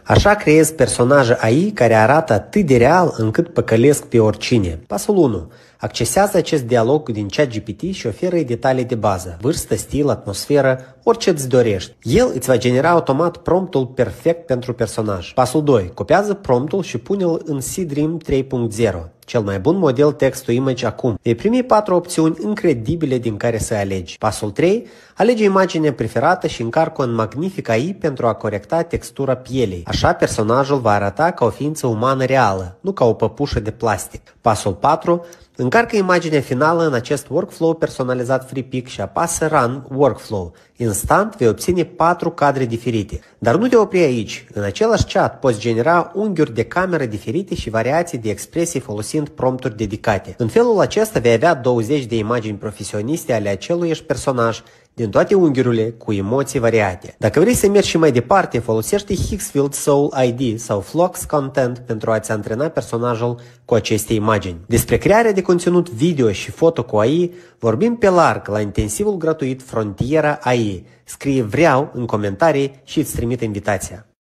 Așa creezi personaje AI care arată atât de real încât păcălesc pe oricine. Pasul 1. Accesează acest dialog din ChatGPT și oferă detalii de bază, vârstă, stil, atmosferă, orice îți dorești. El îți va genera automat promptul perfect pentru personaj. Pasul 2. Copiază promptul și pune-l în Seedream 3.0, cel mai bun model text-to-image acum. Vei primi 4 opțiuni incredibile din care să alegi. Pasul 3. Alege imaginea preferată și încarcă un magnific AI pentru a corecta textura pielei. Așa personajul va arăta ca o ființă umană reală, nu ca o păpușă de plastic. Pasul 4. Încarcă imaginea finală în acest workflow personalizat FreePic și apasă Run Workflow. Instant vei obține 4 cadre diferite. Dar nu te opri aici. În același chat poți genera unghiuri de cameră diferite și variații de expresii folosind prompturi dedicate. În felul acesta vei avea 20 de imagini profesioniste ale aceluiași personaj din toate unghiurile cu emoții variate. Dacă vrei să mergi și mai departe, folosește Higgsfield Soul ID sau Flux Content pentru a-ți antrena personajul cu aceste imagini. Despre crearea de conținut video și foto cu AI vorbim pe larg la intensivul gratuit Frontiera AI. Scrie vreau în comentarii și îți trimit invitația.